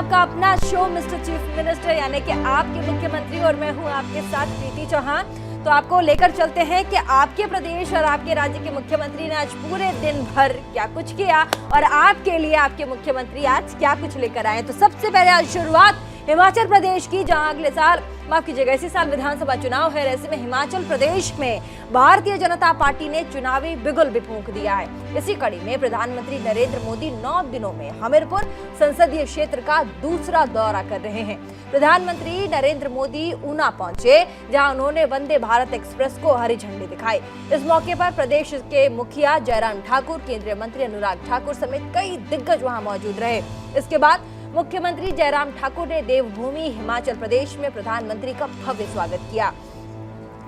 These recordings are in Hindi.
आपका अपना शो मिस्टर चीफ मिनिस्टर यानी कि आपके मुख्यमंत्री, और मैं हूं आपके साथ प्रीति चौहान। तो आपको लेकर चलते हैं कि आपके प्रदेश और आपके राज्य के मुख्यमंत्री ने आज पूरे दिन भर क्या कुछ किया और आपके लिए आपके मुख्यमंत्री आज क्या कुछ लेकर आए। तो सबसे पहले आज शुरुआत हिमाचल प्रदेश की, जहां अगले साल, माफ कीजिएगा, इसी साल विधानसभा चुनाव है। ऐसे में हिमाचल प्रदेश में भारतीय जनता पार्टी ने चुनावी बिगुल भी फूंक दिया है। इसी कड़ी में प्रधानमंत्री नरेंद्र मोदी 9 दिनों में हमीरपुर संसदीय क्षेत्र का दूसरा दौरा कर रहे हैं। प्रधानमंत्री नरेंद्र मोदी ऊना पहुंचे, जहां उन्होंने वंदे भारत एक्सप्रेस को हरी झंडी दिखाई। इस मौके पर प्रदेश के मुखिया जयराम ठाकुर, केंद्रीय मंत्री अनुराग ठाकुर समेत कई दिग्गज वहां मौजूद रहे। इसके बाद मुख्यमंत्री जयराम ठाकुर ने देवभूमि हिमाचल प्रदेश में प्रधानमंत्री का भव्य स्वागत किया।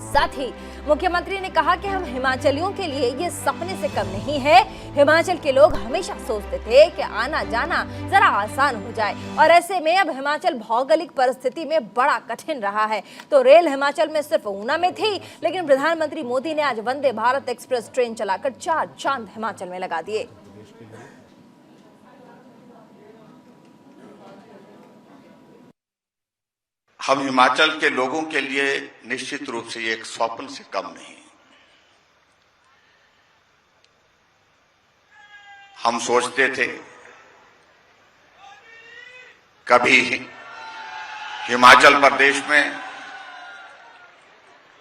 साथ ही मुख्यमंत्री ने कहा कि हम हिमाचलियों के लिए ये सपने से कम नहीं है। हिमाचल के लोग हमेशा सोचते थे कि आना जाना जरा आसान हो जाए, और ऐसे में अब हिमाचल भौगोलिक परिस्थिति में बड़ा कठिन रहा है। तो रेल हिमाचल में सिर्फ ऊना में थी, लेकिन प्रधानमंत्री मोदी ने आज वंदे भारत एक्सप्रेस ट्रेन चलाकर 4 चांद हिमाचल में लगा दिए। हम हिमाचल के लोगों के लिए निश्चित रूप से एक स्वप्न से कम नहीं। हम सोचते थे कभी हिमाचल प्रदेश में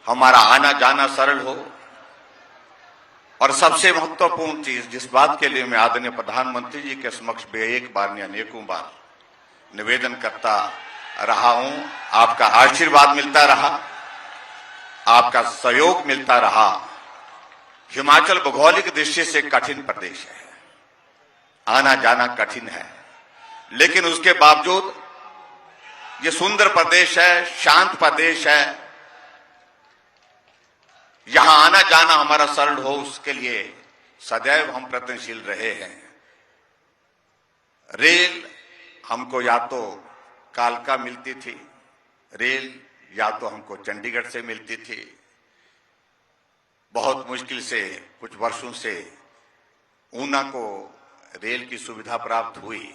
हमारा आना जाना सरल हो, और सबसे महत्वपूर्ण चीज जिस बात के लिए मैं आदरणीय प्रधानमंत्री जी के समक्ष एक बार नहीं अनेकों बार निवेदन करता रहा हूं, आपका आशीर्वाद मिलता रहा, आपका सहयोग मिलता रहा। हिमाचल भौगोलिक दृष्टि से कठिन प्रदेश है, आना जाना कठिन है, लेकिन उसके बावजूद ये सुंदर प्रदेश है, शांत प्रदेश है। यहां आना जाना हमारा सरल हो, उसके लिए सदैव हम प्रयत्नशील रहे हैं। रेल हमको या तो कालका मिलती थी, रेल या तो हमको चंडीगढ़ से मिलती थी। बहुत मुश्किल से कुछ वर्षों से ऊना को रेल की सुविधा प्राप्त हुई,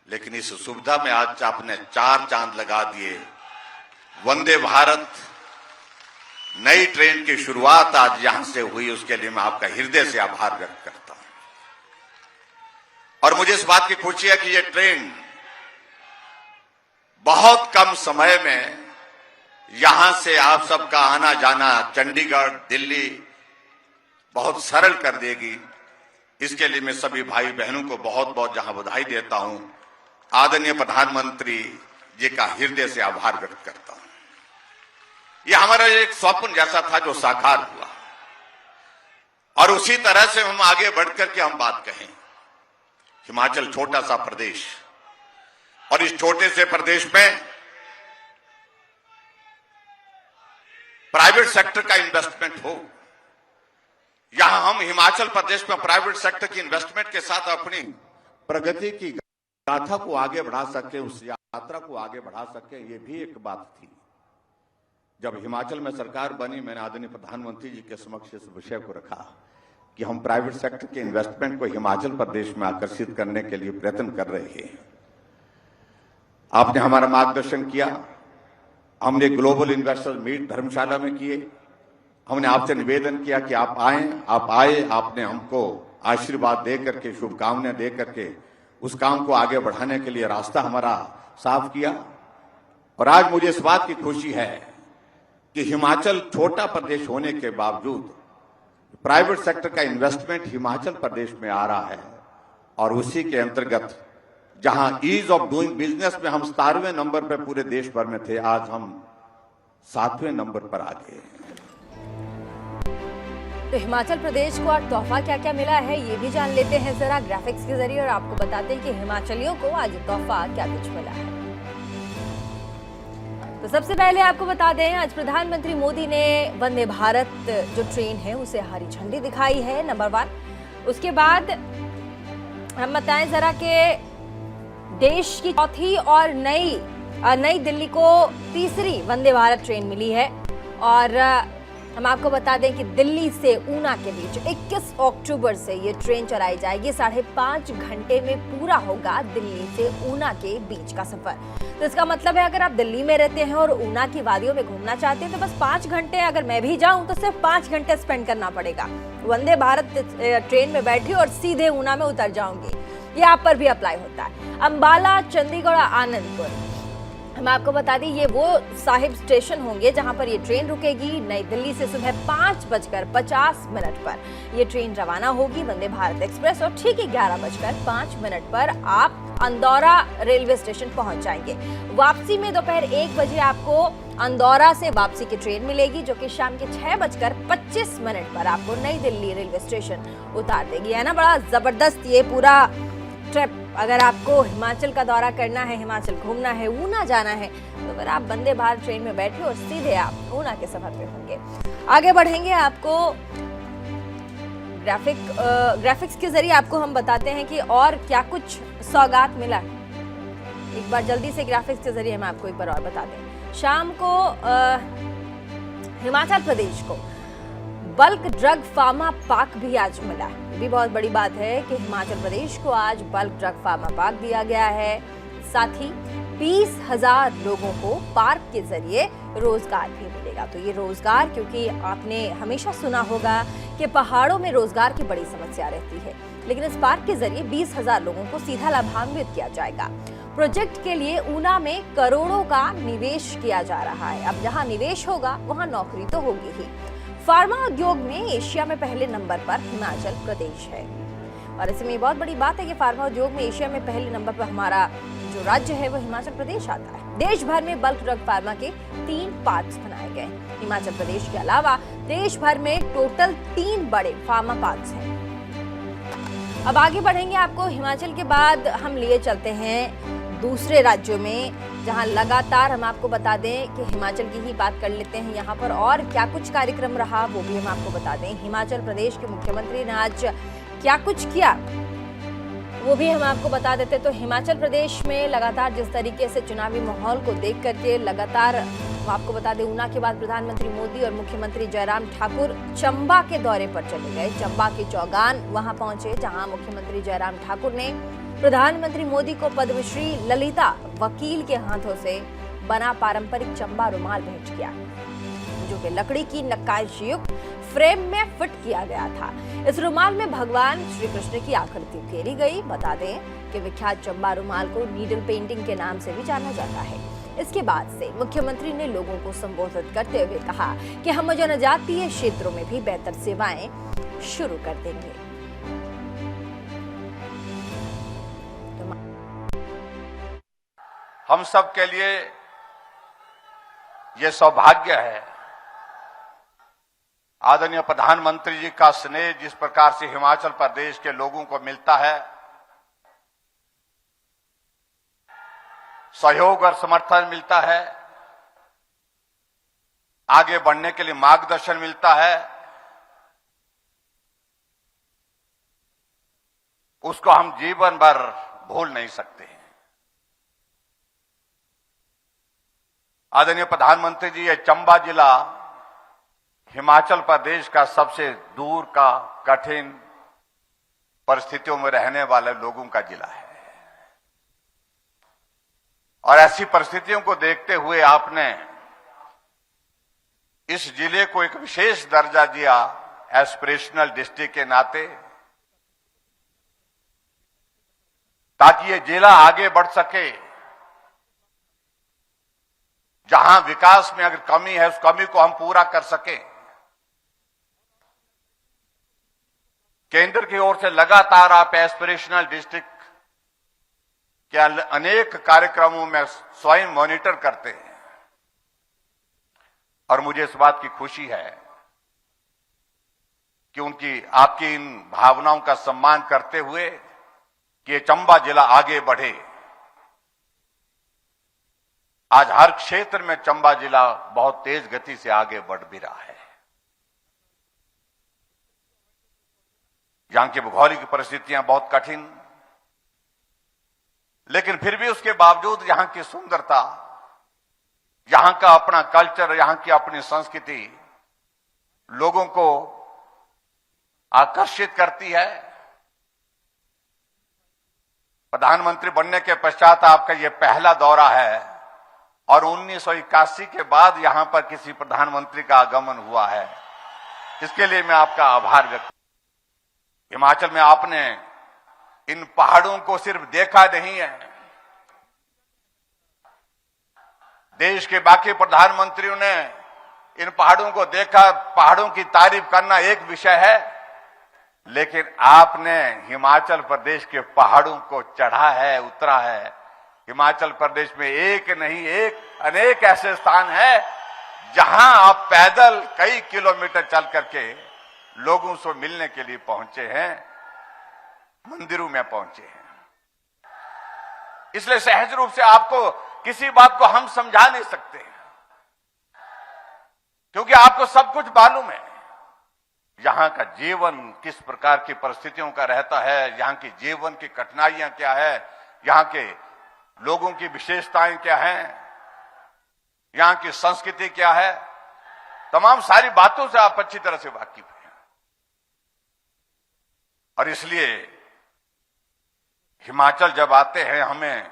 लेकिन इस सुविधा में आज आपने 4 चांद लगा दिए। वंदे भारत नई ट्रेन की शुरुआत आज यहां से हुई, उसके लिए मैं आपका हृदय से आभार व्यक्त करता हूं। और मुझे इस बात की खुशी है कि यह ट्रेन बहुत कम समय में यहां से आप सबका आना जाना चंडीगढ़, दिल्ली बहुत सरल कर देगी। इसके लिए मैं सभी भाई बहनों को बहुत बहुत जहां बधाई देता हूं, आदरणीय प्रधानमंत्री जी का हृदय से आभार व्यक्त करता हूं। यह हमारा एक स्वप्न जैसा था जो साकार हुआ, और उसी तरह से हम आगे बढ़कर के हम बात कहें। हिमाचल छोटा सा प्रदेश, और इस छोटे से प्रदेश में प्राइवेट सेक्टर का इन्वेस्टमेंट हो। यहां हम हिमाचल प्रदेश में प्राइवेट सेक्टर की इन्वेस्टमेंट के साथ अपनी प्रगति की गाथा को आगे बढ़ा सके, उस यात्रा को आगे बढ़ा सके, ये भी एक बात थी। जब हिमाचल में सरकार बनी, मैंने आदरणीय प्रधानमंत्री जी के समक्ष इस विषय को रखा कि हम प्राइवेट सेक्टर के इन्वेस्टमेंट को हिमाचल प्रदेश में आकर्षित करने के लिए प्रयत्न कर रहे हैं। आपने हमारा मार्गदर्शन किया, हमने ग्लोबल इन्वेस्टर्स मीट धर्मशाला में किए। हमने आपसे निवेदन किया कि आप आए, आपने हमको आशीर्वाद दे करके, शुभकामनाएं दे करके उस काम को आगे बढ़ाने के लिए रास्ता हमारा साफ किया। और आज मुझे इस बात की खुशी है कि हिमाचल छोटा प्रदेश होने के बावजूद प्राइवेट सेक्टर का इन्वेस्टमेंट हिमाचल प्रदेश में आ रहा है, और उसी के अंतर्गत जहां ईज ऑफ डूइंग बिजनेस में हम 17वें नंबर पर पूरे देश भर में थे, आज हम 7वें नंबर पर आ गए। तो हिमाचल प्रदेश को आज तोहफा क्या क्या मिला है, ये भी जान लेते हैं जरा ग्राफिक्स के जरिए, और आपको बताते हैं कि हिमाचलियों को आज तोहफा क्या कुछ मिला है। तो सबसे पहले आपको बता दें, आज प्रधानमंत्री मोदी ने वंदे भारत जो ट्रेन है उसे हरी झंडी दिखाई है, नंबर 1। उसके बाद हम बताएं जरा कि देश की चौथी और नई दिल्ली को तीसरी वंदे भारत ट्रेन मिली है, और हम आपको बता दें कि दिल्ली से ऊना के बीच 21 अक्टूबर से ये ट्रेन चलाई जाएगी। 5.5 घंटे में पूरा होगा दिल्ली से ऊना के बीच का सफर। तो इसका मतलब है अगर आप दिल्ली में रहते हैं और ऊना की वादियों में घूमना चाहते हैं तो बस 5 घंटे, अगर मैं भी जाऊं तो सिर्फ 5 घंटे स्पेंड करना पड़ेगा। वंदे भारत ट्रेन में बैठी और सीधे ऊना में उतर जाऊंगी। ये आप पर भी अप्लाई होता है। अंबाला, चंडीगढ़, आनंदपुर, हम आपको बता दें ये वो साहिब स्टेशन होंगे जहां पर ये ट्रेन रुकेगी। नई दिल्ली से सुबह 5:50 पर ये ट्रेन रवाना होगी वंदे भारत एक्सप्रेस और ठीक 11:05 पर आप अंदौरा रेलवे स्टेशन पहुंच जाएंगे। वापसी में दोपहर 1 बजे आपको अंदौरा से वापसी की ट्रेन मिलेगी जो कि शाम के 6:25 पर आपको नई दिल्ली रेलवे स्टेशन उतार देगी। है ना, बड़ा जबरदस्त ये पूरा ट्रिप। अगर आपको हिमाचल का दौरा करना है, हिमाचल घूमना है, ऊना जाना है, तो अगर आप वंदे भारत ट्रेन में बैठे और सीधे आप ऊना के सफर पे होंगे। आगे बढ़ेंगे, आपको ग्राफिक्स के जरिए आपको हम बताते हैं कि और क्या कुछ सौगात मिला। एक बार जल्दी से ग्राफिक्स के जरिए हम आपको एक बार और बता दें। शाम को हिमाचल प्रदेश को बल्क ड्रग फार्मा पार्क भी आज मिला है। ये भी बहुत बड़ी बात है कि हिमाचल प्रदेश को आज बल्क ड्रग फार्मा पार्क दिया गया है। साथ ही 20,000 लोगों को पार्क के जरिए रोजगार भी मिलेगा। तो ये रोजगार, क्योंकि आपने हमेशा सुना होगा कि पहाड़ों में रोजगार की बड़ी समस्या रहती है, लेकिन इस पार्क के जरिए 20,000 लोगों को सीधा लाभान्वित किया जाएगा। प्रोजेक्ट के लिए ऊना में करोड़ों का निवेश किया जा रहा है। अब जहां निवेश होगा वहां नौकरी तो होगी ही। फार्मा उद्योग में एशिया में पहले नंबर पर हिमाचल प्रदेश है और ऐसे में बहुत बड़ी बात है कि फार्मा उद्योग में एशिया में पहले नंबर पर हमारा जो राज्य है वो हिमाचल प्रदेश आता है। देश भर में बल्क ड्रग फार्मा के 3 पार्क्स बनाए गए। हिमाचल प्रदेश के अलावा देश भर में टोटल 3 बड़े फार्मा पार्क्स हैं। अब आगे बढ़ेंगे, आपको हिमाचल के बाद हम लिए चलते हैं दूसरे राज्यों में, जहां लगातार हम आपको बता दें कि हिमाचल की ही बात कर लेते हैं। यहाँ पर और क्या कुछ कार्यक्रम रहा वो भी हम आपको बता दें। हिमाचल प्रदेश के मुख्यमंत्री ने आज क्या कुछ किया वो भी हम आपको बता देते। तो हिमाचल प्रदेश में लगातार जिस तरीके से चुनावी माहौल को देख करके लगातार हम आपको बता दें, ऊना के बाद प्रधानमंत्री मोदी और मुख्यमंत्री जयराम ठाकुर चंबा के दौरे पर चले गए। चंबा के चौगान वहां पहुंचे जहां मुख्यमंत्री जयराम ठाकुर ने प्रधानमंत्री मोदी को पद्मश्री ललिता वकील के हाथों से बना पारंपरिक चंबा रुमाल भेंट किया, जो कि लकड़ी की नक्काश युक्त फ्रेम में फिट किया गया था। इस रुमाल में भगवान श्री कृष्ण की आकृति उकेरी गई। बता दें कि विख्यात चंबा रुमाल को नीडल पेंटिंग के नाम से भी जाना जाता है। इसके बाद से मुख्यमंत्री ने लोगों को संबोधित करते हुए कहा कि हम जनजातीय क्षेत्रों में भी बेहतर सेवाएं शुरू कर देंगे। हम सब के लिए ये सौभाग्य है, आदरणीय प्रधानमंत्री जी का स्नेह जिस प्रकार से हिमाचल प्रदेश के लोगों को मिलता है, सहयोग और समर्थन मिलता है, आगे बढ़ने के लिए मार्गदर्शन मिलता है, उसको हम जीवन भर भूल नहीं सकते। आदरणीय प्रधानमंत्री जी, ये चंबा जिला हिमाचल प्रदेश का सबसे दूर का कठिन परिस्थितियों में रहने वाले लोगों का जिला है और ऐसी परिस्थितियों को देखते हुए आपने इस जिले को एक विशेष दर्जा दिया एस्पिरेशनल डिस्ट्रिक्ट के नाते, ताकि ये जिला आगे बढ़ सके। जहां विकास में अगर कमी है उस कमी को हम पूरा कर सके। केंद्र की ओर से लगातार आप एस्पिरेशनल डिस्ट्रिक्ट के अनेक कार्यक्रमों में स्वयं मॉनिटर करते हैं और मुझे इस बात की खुशी है कि आपकी इन भावनाओं का सम्मान करते हुए कि चंबा जिला आगे बढ़े। आज हर क्षेत्र में चंबा जिला बहुत तेज गति से आगे बढ़ भी रहा है। यहां की भौगोलिक परिस्थितियां बहुत कठिन, लेकिन फिर भी उसके बावजूद यहां की सुंदरता, यहां का अपना कल्चर, यहां की अपनी संस्कृति लोगों को आकर्षित करती है। प्रधानमंत्री बनने के पश्चात आपका यह पहला दौरा है और 1981 के बाद यहां पर किसी प्रधानमंत्री का आगमन हुआ है। इसके लिए मैं आपका आभार व्यक्त। हिमाचल में आपने इन पहाड़ों को सिर्फ देखा नहीं है, देश के बाकी प्रधानमंत्रियों ने इन पहाड़ों को देखा। पहाड़ों की तारीफ करना एक विषय है, लेकिन आपने हिमाचल प्रदेश के पहाड़ों को चढ़ा है, उतरा है। हिमाचल प्रदेश में एक नहीं अनेक ऐसे स्थान हैं जहां आप पैदल कई किलोमीटर चल करके लोगों से मिलने के लिए पहुंचे हैं, मंदिरों में पहुंचे हैं। इसलिए सहज रूप से आपको किसी बात को हम समझा नहीं सकते, क्योंकि आपको सब कुछ मालूम है। यहां का जीवन किस प्रकार की परिस्थितियों का रहता है, यहां की जीवन की कठिनाइयां क्या है, यहां के लोगों की विशेषताएं क्या हैं, यहां की संस्कृति क्या है, तमाम सारी बातों से आप अच्छी तरह से वाकिफ हैं। और इसलिए हिमाचल जब आते हैं, हमें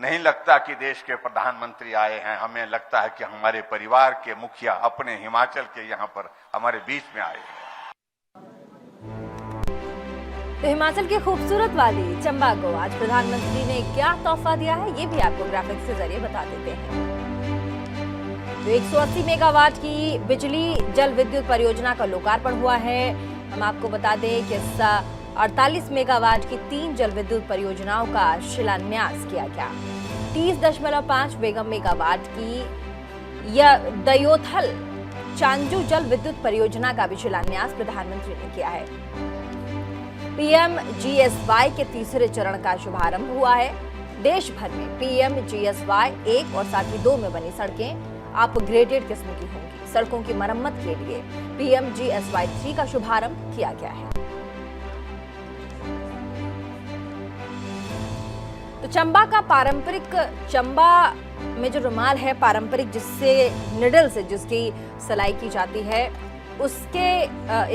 नहीं लगता कि देश के प्रधानमंत्री आए हैं, हमें लगता है कि हमारे परिवार के मुखिया अपने हिमाचल के यहां पर हमारे बीच में आए हैं। तो हिमाचल की खूबसूरत वाली चंबा को आज प्रधानमंत्री ने क्या तोहफा दिया है, ये भी आपको ग्राफिक्स के जरिए बता देते हैं। तो 180 मेगावाट की बिजली जल विद्युत परियोजना का लोकार्पण हुआ है। हम आपको बता दें कि 48 मेगावाट की 3 जल विद्युत परियोजनाओं का शिलान्यास किया गया। 30.5 मेगावाट की दयोथल चांजू जल विद्युत परियोजना का भी शिलान्यास प्रधानमंत्री ने किया है। पीएमजीएसवाई के तीसरे चरण का शुभारंभ हुआ है। देश भर में पीएमजीएसवाई 1 और साथ ही 2 में बनी सड़कें अपग्रेडेड किस्म की होंगी। सड़कों की मरम्मत के लिए पीएमजीएसवाई 3 का शुभारंभ किया गया है। तो चंबा का पारंपरिक, चंबा में जो रुमाल है पारंपरिक, जिससे निडल से जिसकी सिलाई की जाती है, उसके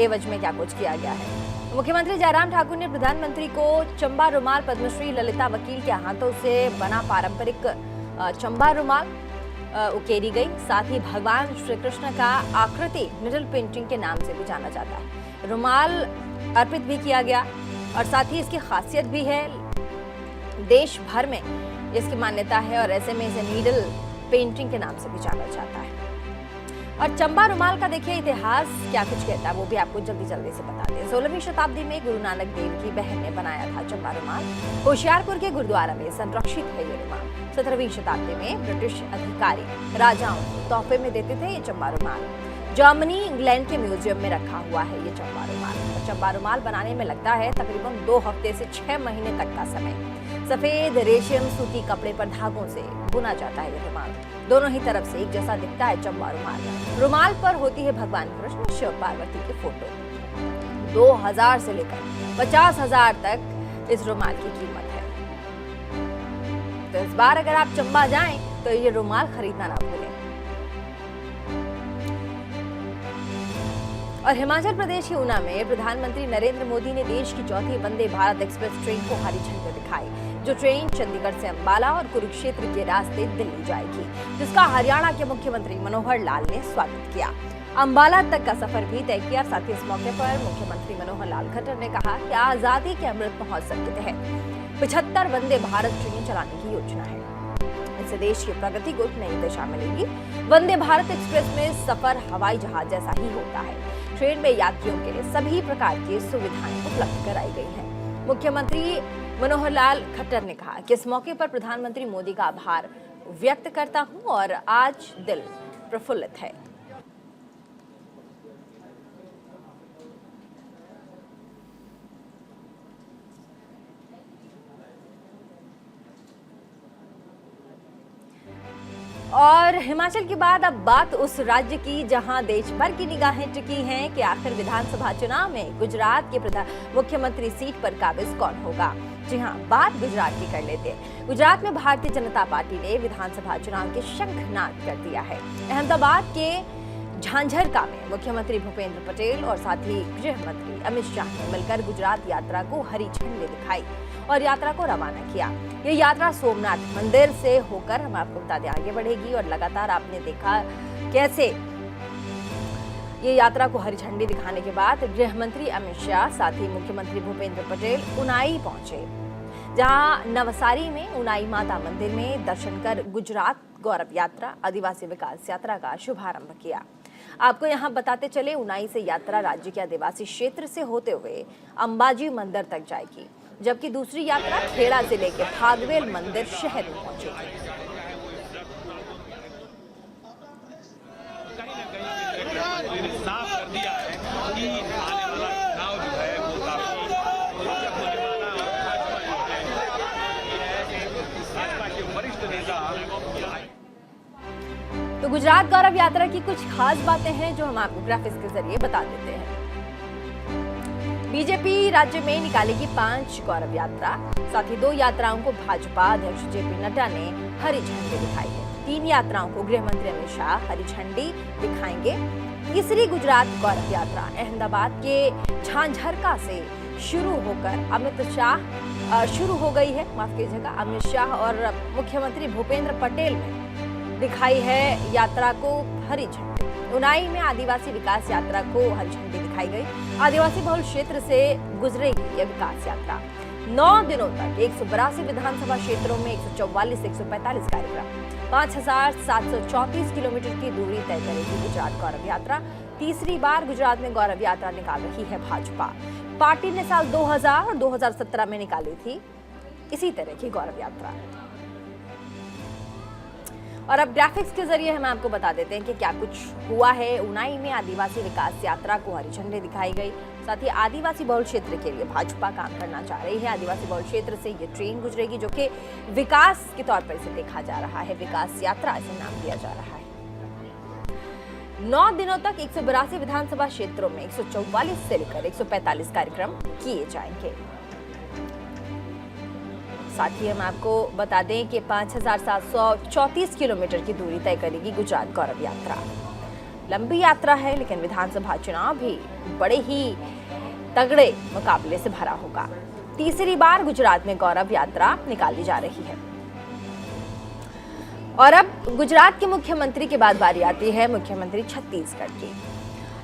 एवज में क्या कुछ किया गया है। मुख्यमंत्री जयराम ठाकुर ने प्रधानमंत्री को चंबा रुमाल पद्मश्री ललिता वकील के हाथों से बना पारंपरिक चंबा रुमाल उकेरी गई। साथ ही भगवान श्री कृष्ण का आकृति निडल पेंटिंग के नाम से भी जाना जाता है। रुमाल अर्पित भी किया गया और साथ ही इसकी खासियत भी है, देश भर में इसकी मान्यता है और ऐसे में इसे नीडल पेंटिंग के नाम से भी जाना जाता है। और चंबा रुमाल का देखिए इतिहास क्या कुछ कहता है, वो भी आपको जल्दी से बता दें। 16वीं शताब्दी में गुरु नानक देव की बहन ने बनाया था चंबा रुमाल। होशियारपुर के गुरुद्वारा में संरक्षित है ये रुमाल। 17वीं शताब्दी में ब्रिटिश अधिकारी राजाओं को तोहफे में देते थे ये चंबा रुमाल। जर्मनी, इंग्लैंड के म्यूजियम में रखा हुआ है ये चंबा रुमाल। चंबा रुमाल बनाने में लगता है तकरीबन 2 हफ्ते से 6 महीने तक का समय। सफेद रेशम सूती कपड़े पर धागों से बुना जाता है ये रुमाल। दोनों ही तरफ से एक जैसा दिखता है चंबा रुमाल। रुमाल पर होती है भगवान कृष्ण शिव पार्वती की फोटो। 2000 से लेकर 50,000 तक इस रुमाल की कीमत है। तो इस बार अगर आप चंबा जाएं तो ये रुमाल खरीदना ना भूलें। और हिमाचल प्रदेश के ऊना में प्रधानमंत्री नरेंद्र मोदी ने देश की चौथी वंदे भारत एक्सप्रेस ट्रेन को हरी झंडी दिखाई, जो ट्रेन चंडीगढ़ से अंबाला और कुरुक्षेत्र के रास्ते दिल्ली जाएगी, जिसका हरियाणा के मुख्यमंत्री मनोहर लाल ने स्वागत किया। अंबाला तक का सफर भी तय किया। साथ ही इस मौके पर मुख्यमंत्री मनोहर लाल खट्टर ने कहा कि आजादी के अमृत महोत्सव के तहत 75 वंदे भारत ट्रेन चलाने की योजना है। इससे देश की प्रगति को नई दिशा मिलेगी। वंदे भारत एक्सप्रेस में सफर हवाई जहाज जैसा ही होता है। ट्रेन में यात्रियों के लिए सभी प्रकार की सुविधाएं उपलब्ध कराई गई हैं। मुख्यमंत्री मनोहर लाल खट्टर ने कहा कि इस मौके पर प्रधानमंत्री मोदी का आभार व्यक्त करता हूं और आज दिल प्रफुल्लित है। और हिमाचल के बाद अब बात उस राज्य की जहां देश भर की निगाहें टिकी हैं कि आखिर विधानसभा चुनाव में गुजरात के मुख्यमंत्री सीट पर काबिज कौन होगा। जी हां, बात गुजरात की कर लेते हैं। गुजरात में भारतीय जनता पार्टी ने विधानसभा चुनाव के शंखनाद कर दिया है। अहमदाबाद के झांझरका में मुख्यमंत्री भूपेंद्र पटेल और साथ ही गृह मंत्री अमित शाह ने मिलकर गुजरात यात्रा को हरी झंडी दिखाई और यात्रा को रवाना किया। ये यात्रा सोमनाथ मंदिर से होकर, हम आपको बता दें, आगे बढ़ेगी और लगातार आपने देखा कैसे ये यात्रा को हरी झंडी दिखाने के बाद गृह मंत्री अमित शाह साथ ही मुख्यमंत्री भूपेंद्र पटेल उनाई पहुंचे, जहां नवसारी में उनाई माता मंदिर में दर्शन कर गुजरात गौरव यात्रा आदिवासी विकास यात्रा का शुभारंभ किया। आपको यहां बताते चले, उनाई से यात्रा राज्य के आदिवासी क्षेत्र से होते हुए अंबाजी मंदिर तक जाएगी, जबकि दूसरी यात्रा खेड़ा जिले के फागवेल मंदिर शहर में पहुंचेगी। साफ कर दिया है कि आने वाला चुनाव जो है वो काफी होने वाला भाजपा के वरिष्ठ नेता। तो गुजरात गौरव यात्रा की कुछ खास बातें हैं जो हम आपको ग्राफिक्स के जरिए बता देते हैं। बीजेपी राज्य में निकालेगी 5 गौरव यात्रा, साथ ही 2 यात्राओं को भाजपा अध्यक्ष जेपी नड्डा ने हरी झंडी दिखाई है। 3 यात्राओं को गृह मंत्री अमित शाह हरी झंडी दिखाएंगे। तीसरी गुजरात गौरव यात्रा अहमदाबाद के झांझरका से शुरू होकर अमित शाह शुरू हो गई है, माफ कीजिएगा, अमित शाह और मुख्यमंत्री भूपेंद्र पटेल ने दिखाई है यात्रा को हरी झंडी। उनाई में आदिवासी विकास यात्रा को हरी झंडी दिखाई गई। आदिवासी बहुल क्षेत्र से गुजरेगी यह विकास यात्रा। 9 दिनों तक 182 विधानसभा क्षेत्रों में 144-145 कार्यक्रम, 5,734 किलोमीटर की दूरी तय करेगी गुजरात गौरव यात्रा। तीसरी बार गुजरात में गौरव यात्रा निकाल रही है भाजपा। पार्टी ने साल 2000 और 2017 में निकाली थी इसी तरह की गौरव यात्रा। और अब ग्राफिक्स के जरिए हम आपको बता देते हैं कि क्या कुछ हुआ है। उनाई में आदिवासी विकास यात्रा को हरी झंडी दिखाई गई। साथ ही आदिवासी बहुल क्षेत्र के लिए भाजपा काम करना चाह रही है। आदिवासी बहुल क्षेत्र से ये ट्रेन गुजरेगी, जो कि विकास के तौर पर इसे देखा जा रहा है, विकास यात्रा इसे नाम दिया जा रहा है। 9 दिनों तक 182 विधानसभा क्षेत्रों में 144 से लेकर 145 कार्यक्रम किए जाएंगे। साथ ही हम आपको बता दें कि 5,734 किलोमीटर की दूरी तय करेगी गुजरात गौरव यात्रा। लंबी यात्रा है, लेकिन विधानसभा चुनाव भी बड़े ही तगड़े मुकाबले से भरा होगा। तीसरी बार गुजरात में गौरव यात्रा निकाली जा रही है। और अब गुजरात के मुख्यमंत्री के बाद बारी आती है मुख्यमंत्री छत्तीसगढ़ की।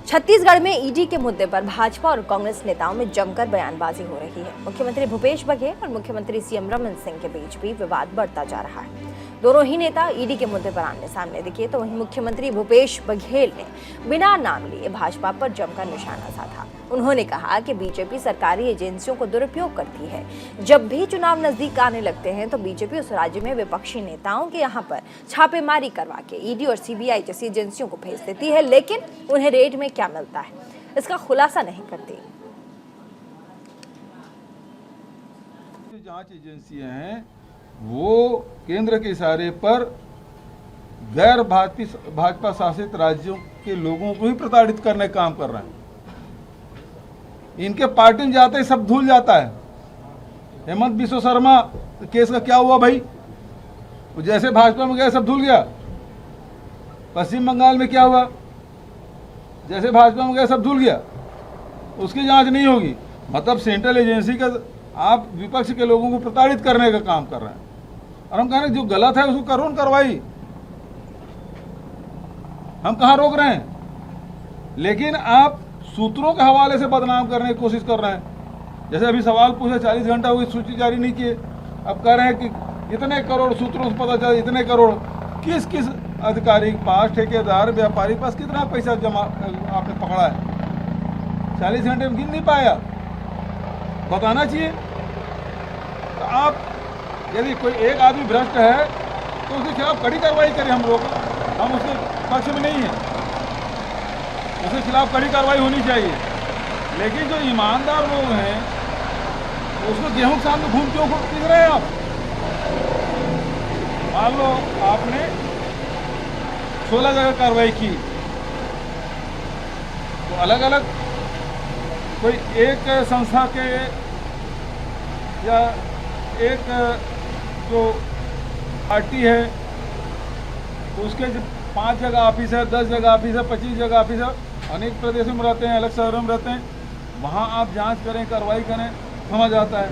छत्तीसगढ़ में ईडी के मुद्दे पर भाजपा और कांग्रेस नेताओं में जमकर बयानबाजी हो रही है। मुख्यमंत्री भूपेश बघेल और मुख्यमंत्री सीएम रमन सिंह के बीच भी विवाद बढ़ता जा रहा है। दोनों ही नेता ईडी के मुद्दे पर आमने सामने दिखे, तो वहीं मुख्यमंत्री भूपेश बघेल ने बिना नाम लिए भाजपा पर जमकर निशाना साधा। उन्होंने कहा कि बीजेपी सरकारी एजेंसियों को दुरुपयोग करती है। जब भी चुनाव नजदीक आने लगते हैं तो बीजेपी उस राज्य में विपक्षी नेताओं के यहाँ पर छापेमारी करवा के ईडी और सीबीआई जैसी एजेंसियों को भेज देती है, लेकिन उन्हें रेड में क्या मिलता है इसका खुलासा नहीं करती। जांच एजेंसियां हैं वो केंद्र के इशारे पर गैर भाजपा शासित राज्यों के लोगों को ही प्रताड़ित करने का काम कर रहे हैं। इनके पार्टी में जाते ही सब धुल जाता है। हेमंत बिस्व शर्मा केस का क्या हुआ भाई? वो जैसे भाजपा में गए सब धुल गया। पश्चिम बंगाल में क्या हुआ? जैसे भाजपा में गए सब धुल गया। उसकी जांच नहीं होगी। मतलब सेंट्रल एजेंसी का आप विपक्ष के लोगों को प्रताड़ित करने का काम कर रहे हैं। और हम कह रहे हैं जो गलत है उसको कानून कार्रवाई, हम कहाँ रोक रहे हैं, लेकिन आप सूत्रों के हवाले से बदनाम करने की कोशिश कर रहे हैं। जैसे अभी सवाल पूछे 40 घंटा हुई सूची जारी नहीं किए, अब कह रहे हैं कि इतने करोड़ सूत्रों से पता चला, इतने करोड़ किस किस अधिकारी के पास, ठेकेदार, व्यापारी के पास कितना पैसा जमा आपने पकड़ा है? 40 घंटे में गिन नहीं पाया, बताना चाहिए। तो आप यदि कोई एक आदमी भ्रष्ट है तो उसके खिलाफ कड़ी कार्रवाई करें। हम लोग, हम उसके पक्ष में नहीं हैं, उसके खिलाफ कड़ी कार्रवाई होनी चाहिए। लेकिन जो ईमानदार लोग हैं उसको गेहूं के सामने घूम क्यों फिर रहे हैं आप? मान लो आपने 16 जगह कार्रवाई की, तो अलग अलग कोई एक संस्था के या एक जो पार्टी है उसके 5 जगह ऑफिस है, 10 जगह ऑफिस है, 25 जगह ऑफिस है, अनेक प्रदेशों में रहते हैं, अलग शहरों में रहते हैं, वहाँ आप जांच करें, कार्रवाई करें, समझ आता है।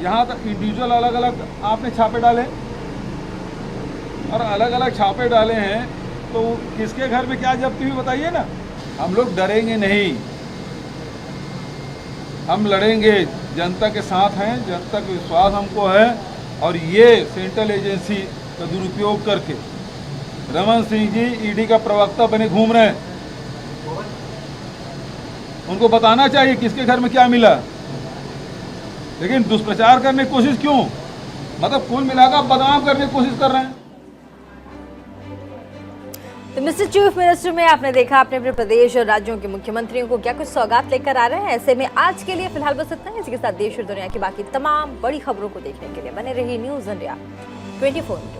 यहाँ तक इंडिविजुअल अलग अलग आपने छापे डाले और अलग अलग छापे डाले हैं, तो किसके घर में क्या जब्ती हुई बताइए ना। हम लोग डरेंगे नहीं, हम लड़ेंगे, जनता के साथ हैं, जनता का विश्वास हमको है। और ये सेंट्रल एजेंसी का दुरुपयोग करके रमन सिंह जी ईडी का प्रवक्ता बने घूम रहे हैं। उनको बताना चाहिए किसके घर में क्या मिला, लेकिन दुष्प्रचार करने की कोशिश क्यों, मतलब कुल मिलाकर बदनाम करने की कोशिश कर रहे हैं। तो मिस्टर चीफ मिनिस्टर में आपने देखा अपने अपने प्रदेश और राज्यों के मुख्यमंत्रियों को क्या कुछ सौगात लेकर आ रहे हैं। ऐसे में आज के लिए फिलहाल बस इतना ही। इसके साथ देश और दुनिया की बाकी तमाम बड़ी खबरों को देखने के लिए बने रहिए न्यूज़ इंडिया 24।